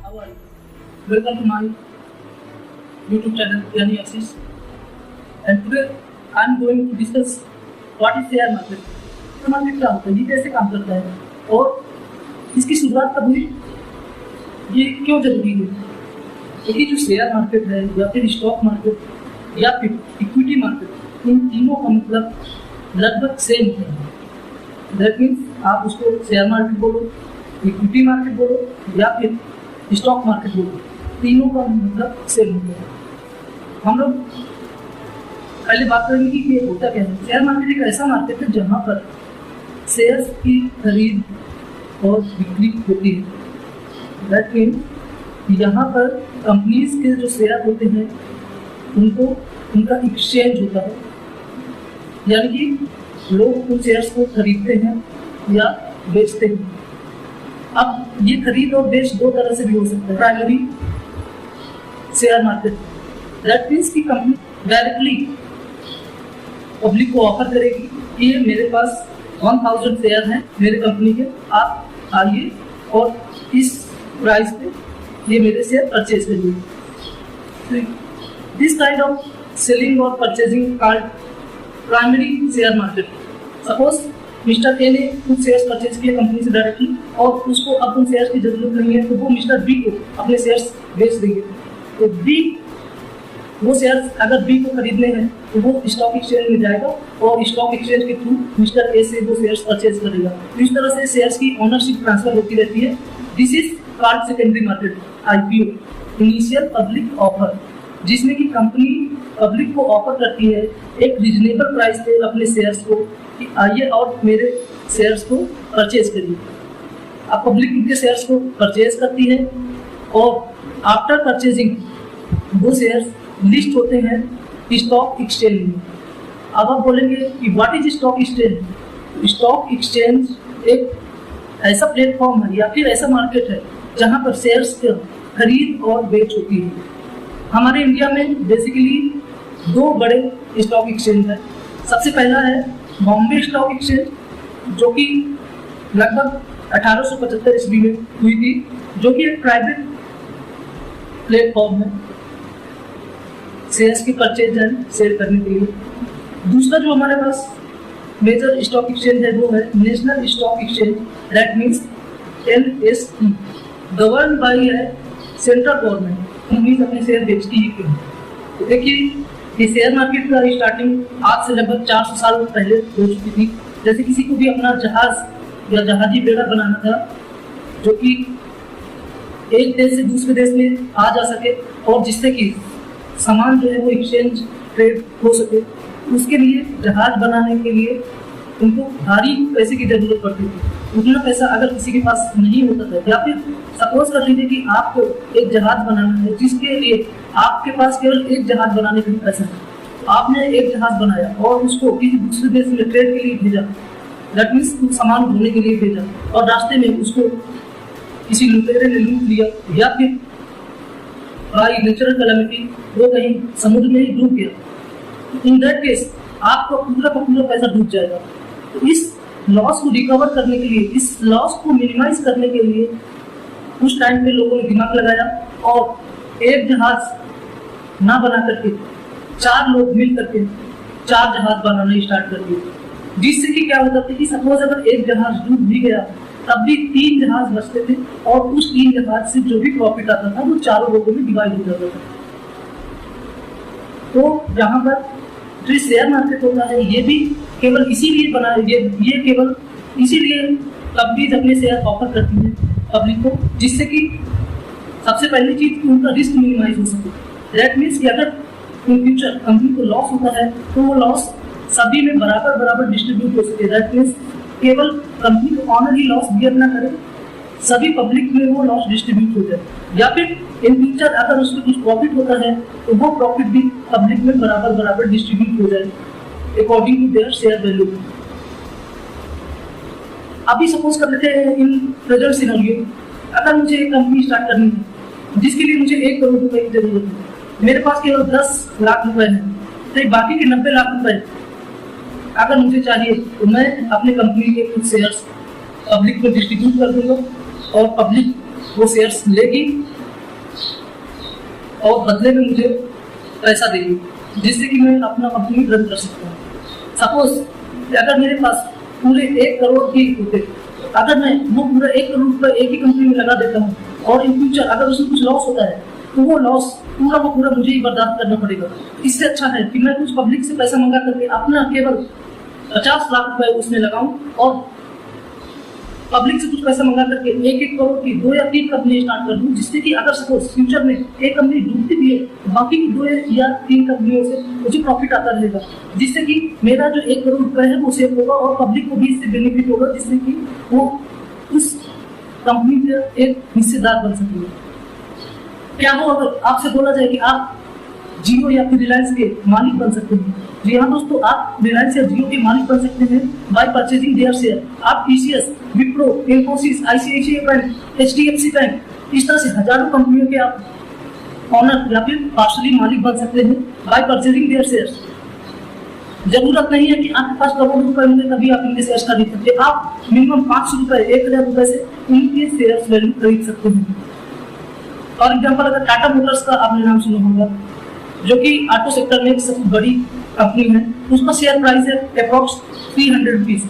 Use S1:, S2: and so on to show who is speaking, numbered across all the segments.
S1: How are you? Welcome to my YouTube channel Yani Axis. And today I am going to discuss what is share market. Share market क्या होता है, ये कैसे काम करता है और इसकी शुरुआत कब हुई, ये क्यों जरूरी है। क्योंकि जो शेयर मार्केट है या फिर स्टॉक मार्केट या फिर इक्विटी मार्केट, इन तीनों का मतलब लगभग सेम है। दैट मीन्स आप उसको शेयर मार्केट बोलो, इक्विटी मार्केट बोलो या फिर स्टॉक मार्केट बोलो, तीनों का मतलब सेम होता है। हम लोग पहले बात करेंगे कि ये होता क्या है। शेयर मार्केट एक ऐसा मार्केट है जहाँ पर शेयर्स की खरीद और बिक्री होती है। दैट मीन्स यहाँ पर कंपनीज के जो शेयर होते हैं उनका एक्सचेंज होता है, यानी कि लोग उन शेयर्स को खरीदते हैं या बेचते हैं। अब ये खरीद और बेच दो तरह से भी हो सकता है। Primary shear market, that means की कंपनी डायरेक्टली पब्लिक को ऑफर करेगी कि ये मेरे पास 1000 शेयर हैं मेरे कंपनी के, आप आइए और इस प्राइस पे ये मेरे शेयर परचेज करिए। दिस काइंड ऑफ सेलिंग और purchasing called primary shear market. Suppose mister A ने कुछ शेयर्स परचेज किए कंपनी से डायरेक्टली और उसको अब उन शेयर्स की जरूरत नहीं है, तो वो मिस्टर बी को अपने शेयर्स बेच देंगे। तो बी वो शेयर्स अगर बी को खरीदने हैं तो वो स्टॉक एक्सचेंज में जाएगा और स्टॉक एक्सचेंज के थ्रू मिस्टर ए से वो शेयर्स परचेज करेगा। तो इस तरह से शेयर्स की ओनरशिप ट्रांसफर होती रहती है। This is called secondary market, IPO, initial public offer, जिसमें कि कंपनी पब्लिक को ऑफर करती है एक रीजनेबल प्राइस पे अपने शेयर्स को कि आइए और मेरे शेयर्स को परचेज करिए। अब पब्लिक उनके शेयर्स को परचेज करती है और आफ्टर परचेजिंग वो शेयर्स लिस्ट होते हैं स्टॉक एक्सचेंज में। अब आप बोलेंगे कि what is stock exchange. Stock exchange एक ऐसा प्लेटफॉर्म है या फिर ऐसा मार्केट है जहां पर शेयर्स की खरीद और बेच होती है। हमारे इंडिया में बेसिकली 2 बड़े स्टॉक एक्सचेंज है। सबसे पहला है बॉम्बे स्टॉक एक्सचेंज, जो कि लगभग 1875 ईस्वी में हुई थी, जो कि एक प्राइवेट प्लेटफॉर्म है शेयर्स की परचेज एंड सेल करने के लिए। दूसरा जो हमारे पास मेजर स्टॉक एक्सचेंज है वो है national stock exchange, that means NSE, govern by है सेंट्रल गवर्नमेंट। कंपनीज अपने शेयर बेचती ही क्यों। तो देखिए, ये शेयर मार्केट का स्टार्टिंग आज से लगभग 400 साल पहले हो चुकी थी। जैसे किसी को भी अपना जहाज या जहाजी बेड़ा बनाना था जो कि एक देश से दूसरे देश में आ जा सके और जिससे कि सामान जो है वो एक्सचेंज ट्रेड हो सके, उसके लिए जहाज बनाने के लिए उनको भारी पैसे की जरूरत पड़ती थी। उतना पैसा अगर किसी के पास नहीं होता था, या फिर सपोज कर लीजिए कि आपको एक जहाज बनाना है जिसके लिए आपके पास केवल एक जहाज बनाने के लिए पैसा है, आपने एक जहाज बनाया और उसको किसी दूसरे देश में ट्रेड के लिए भेजा, दैट मीन्स कुछ सामान ढोने के लिए भेजा और रास्ते में उसको किसी लुटेरे ने लूट लिया या फिर बाई नेचुरल कैलेमिटी वो कहीं समुद्र में ही डूब गया। इन दैट केस आपका पूरा का पूरा पैसा डूब जाएगा। तो इस लॉस को रिकवर करने के लिए, इस लॉस को मिनिमाइज करने के लिए उस टाइम पे लोगों ने दिमाग लगाया और एक जहाज ना बना करके 4 लोग मिल करके 4 जहाज बनाना स्टार्ट कर दिए, जिससे कि क्या होता था कि सपोज अगर एक जहाज डूब भी गया तब भी 3 जहाज बचते थे और उस 3 जहाज से जो भी प्रॉफिट आता था वो 4 लोगों में डिवाइड हो जाता था। तो यहाँ पर जो शेयर मार्केट होता है ये भी केवल इसीलिए बना है, ये केवल इसीलिए कंपनीज अपने शेयर ऑफर करती है पब्लिक को, जिससे कि सबसे पहली चीज कि उनका रिस्क मिनिमाइज हो सके। दैट मीन्स कि अगर इन फ्यूचर कंपनी को लॉस होता है तो वो लॉस सभी में बराबर डिस्ट्रीब्यूट हो सके। दैट मीन्स केवल कंपनी को ऑनर ही लॉस बियर ना करे, सभी पब्लिक में वो लॉस डिस्ट्रीब्यूट हो जाए, या फिर इन फ्यूचर अगर उसमें कुछ प्रॉफिट होता है तो वो प्रॉफिट भी पब्लिक में बराबर डिस्ट्रीब्यूट हो जाए according to their share value. अभी सपोज कर लेते हैं इन प्रेजेंट सिनेरियो, अगर मुझे एक कंपनी स्टार्ट करनी है जिसके लिए मुझे 1 करोड़ रुपए की जरूरत है, मेरे पास केवल 10 लाख रुपए है, तो बाकी के 90 लाख रुपए अगर मुझे चाहिए तो मैं अपने कंपनी के कुछ शेयर्स पब्लिक को डिस्ट्रीब्यूट कर दूंगा और पब्लिक वो शेयर्स लेगी और बदले में मुझे पैसा देंगे, जिससे कि मैं अपना कंपनी रन कर सकता हूँ। सपोज अगर मेरे पास पूरे 1 करोड़ की होते, अगर मैं वो पूरा 1 करोड़ रुपये एक ही कंपनी में लगा देता हूँ और इन फ्यूचर अगर उसमें कुछ लॉस होता है तो वो लॉस पूरा वो पूरा मुझे ही बर्दाश्त करना पड़ेगा। इससे अच्छा है कि मैं कुछ पब्लिक से पैसा मंगा करके अपना केवल 50 लाख रुपए उसमें लगाऊं और पब्लिक से कुछ पैसा मंगा करके 1-1 करोड़ की 2 या 3 कंपनी स्टार्ट कर दूं, जिससे कि अगर सपोज फ्यूचर में एक कंपनी डूबती भी है तो बाकी की 2 या 3 कंपनियों से मुझे प्रॉफिट आता रहेगा, जिससे कि मेरा जो 1 करोड़ रुपए है वो सेव होगा और पब्लिक को भी इससे बेनिफिट होगा, जिससे कि वो उस कंपनी के एक हिस्सेदार बन सकेंगे। क्या हो अगर आपसे बोला जाए कि आप जियो या फिर रिलायंस के मालिक बन सकते हैं? जी हाँ दोस्तों, आप रिलायंस या जियो के मालिक बन सकते हैं बाय परचेजिंग देयर शेयर। आप TCS, Wipro, Infosys, ICICI bank, HDFC bank, इस तरह से हजारों कंपनियों के आप ऑनर या फिर पार्शली मालिक बन सकते हैं बाय परचेजिंग देयर शेयर्स। जरूरत नहीं है कि आपके पास करोड़ों रुपए होंगे तभी आप इनके शेयर्स खरीद सकते हैं। आप मिनिमम 500 रुपए, 1000 रुपए से इनके शेयर्स वैल्यू खरीद सकते हैं। फॉर एग्जाम्पल अगर टाटा मोटर्स का आपने नाम सुना होगा, जो कि ऑटो सेक्टर में एक सबसे बड़ी कंपनी है, उसका शेयर प्राइस है अप्रॉक्स 300 रुपीज।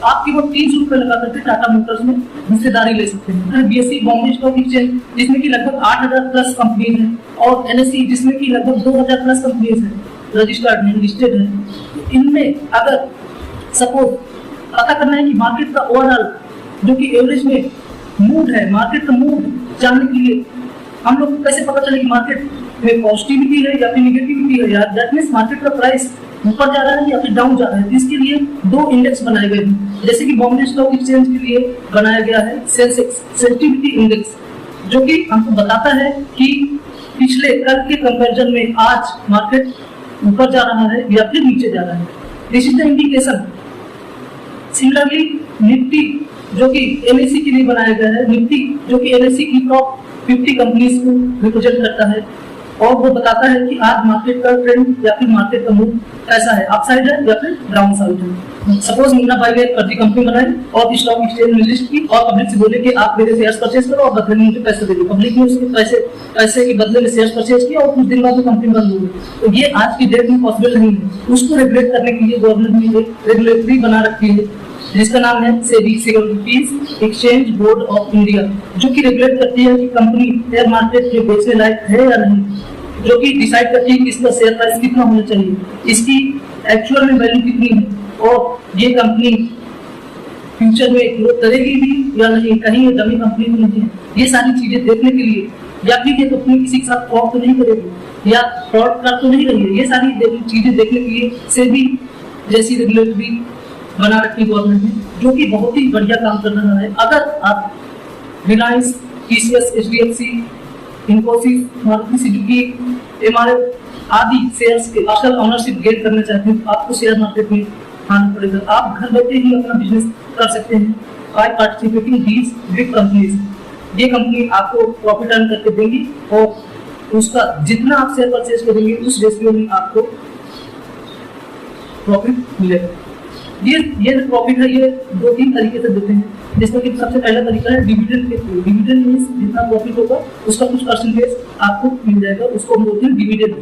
S1: आप केवल 300 रुपए लगा करके टाटा मोटर्स में हिस्सेदारी ले सकते हैं। बीएसई बॉम्बे स्टॉक एक्सचेंज, जिसमें कि लगभग 8000 प्लस कंपनी है, और एनएसई जिसमें कि लगभग 2000 प्लस कंपनीज है, रजिस्टर्ड है, लिस्टेड है। इनमें अगर सपोज पता करना है कि मार्केट का ओवरऑल जो कि एवरेज में मूड है, मार्केट का मूड जानने के लिए हम लोग को कैसे पता चले कि मार्केट में पॉजिटिविटी है या फिर निगेटिविटी है, या दैट मींस मार्केट का प्राइस ऊपर जा रहा है या फिर डाउन जा रहा है। इसके लिए 2 इंडेक्स बनाए गए हैं, जैसे कि बॉम्बे स्टॉक एक्सचेंज के लिए बनाया गया है सेंसेक्स सेंसिटिविटी इंडेक्स, जो कि हमको बताता है कि पिछले कल के कंपैरिजन में आज मार्केट ऊपर जा रहा है या फिर नीचे जा रहा है। This is the indication. Similarly Nifty, जो कि एनएससी के लिए बनाया गया है, निफ्टी जो कि एनएससी की टॉप 50 कंपनीज को रिप्रेजेंट करता है, और वो बताता है कि आज मार्केट का ट्रेंड या फिर मार्केट का मूव कैसा है, अपसाइड है या फिर डाउन साइड है। सपोज मुन्ना भाई ने 30 कंपनी बनाई और स्टॉक एक्सचेंज में लिस्ट की और पब्लिक से बोले कि आप मेरे शेयर्स परचेज करो और बदले में मुझे पैसे दे दो। पब्लिक ने उसके पैसे के बदले में शेयर्स परचेज किया और कुछ दिन बाद वो कंपनी बंद हो गई। तो ये आज की डेट में पॉसिबल नहीं है। उसको रेगुलेट करने के लिए गवर्नमेंट ने एक रेगुलेटरी बना रखी है, जिसका नाम है SEBI securities exchange board of India, जो कि रेगुलेट करती है कि कंपनी शेयर मार्केट में बेचने लायक है या नहीं, जो कि डिसाइड करती है कि इसका शेयर प्राइस कितना होना चाहिए, इसकी एक्चुअल में वैल्यू कितनी है, और ये कंपनी फ्यूचर में ग्रोथ करेगी भी या नहीं, कहीं ये डमी कंपनी तो नहीं है। ये सारी चीजें देखने के लिए, या फिर ये कंपनी किसी के साथ फ्रॉड तो नहीं करेगी या फ्रॉड कर तो नहीं रही है, ये सारी चीजें देखने के लिए सेबी जैसी रेगुलेटरी बना रखी गवर्नमेंट ने, जो कि बहुत ही बढ़िया काम कर रहा है। अगर आप Reliance, TCS, HDFC, Infosys, Maruti Suzuki, MRF आदि शेयर्स के असल ओनरशिप गेन करना चाहते हैं तो आपको शेयर मार्केट में आना पड़ेगा। आप घर बैठे ही अपना बिजनेस कर सकते हैं by participating these big companies. ये कंपनी आपको प्रॉफिट अर्न करके देंगी और उसका जितना आप शेयर परचेज करेंगे उस रेशियो में आपको प्रॉफिट मिलेगा। ये प्रॉफिट है, ये 2-3 तरीके से देते हैं, जिसमें कि सबसे पहला तरीका है डिविडेंड के थ्रू। डिविडेंड मींस जितना प्रॉफिट होगा उसका कुछ परसेंटेज आपको मिल जाएगा, उसको हम बोलते हैं डिविडेंड,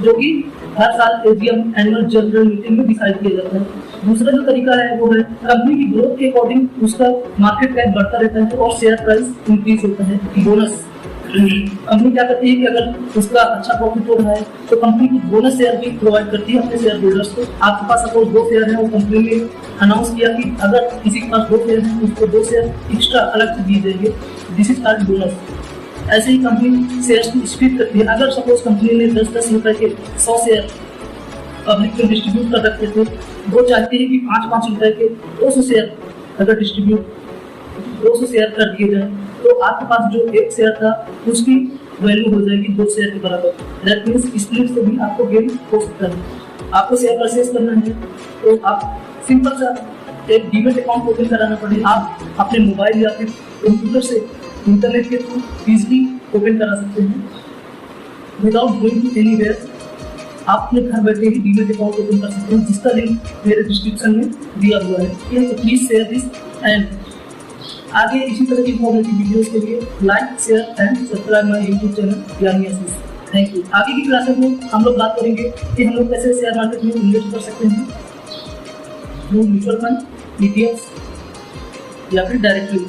S1: जो कि हर साल एजीएम एनुअल जनरल मीटिंग में डिसाइड किया जाता है। दूसरा जो तरीका है वो है कंपनी की ग्रोथ के अकॉर्डिंग उसका मार्केट कैप बढ़ता रहता है और शेयर प्राइस इंक्रीज होता है। बोनस, कंपनी क्या करती है कि अगर उसका अच्छा प्रॉफिट हो रहा है तो कंपनी की बोनस शेयर भी प्रोवाइड करती है अपने शेयर होल्डर्स को। आपके पास सपोज 2 शेयर है और कंपनी ने अनाउंस किया कि अगर किसी के पास 2 शेयर है तो उसको 2 शेयर एक्स्ट्रा अलग से दिए जाएंगे, दिस इज कॉल्ड बोनस। ऐसे ही कंपनी शेयर्स की स्प्लिट करती है। अगर सपोज कंपनी ने 10-10 रुपए के 100 शेयर पब्लिक को डिस्ट्रीब्यूट कर रखे थे, वो चाहती है कि 5-5 रुपए के 200 शेयर अगर डिस्ट्रीब्यूट 200 शेयर कर दिए जाए तो आपके पास जो 1 शेयर था उसकी वैल्यू हो जाएगी 2 शेयर के बराबर। दैट मींस स्प्लिट से भी आपको गेन हो सकता है। आपको शेयर परचेज करना है तो आप सिंपल सा एक डीमैट अकाउंट ओपन कराना पड़ेगा। आप अपने मोबाइल या फिर कंप्यूटर से इंटरनेट के थ्रू इजीली ओपन करा सकते हैं विदाउट गोइंग टू एनीवेयर। आप अपने घर बैठे ही डीमैट अकाउंट ओपन कर सकते हैं, जिसका लिंक मेरे डिस्क्रिप्शन में दिया हुआ है। तो प्लीज शेयर दिस एंड आगे इसी तरह की इन्फॉर्मेटिव वीडियोस के लिए like, share and subscribe my YouTube channel यानी आशीष। Thank you. आगे की क्लासेस में हम लोग बात करेंगे कि हम लोग कैसे शेयर मार्केट में इन्वेस्ट कर सकते हैं, थ्रू म्यूचुअल फंड, ETFs या फिर डायरेक्टली।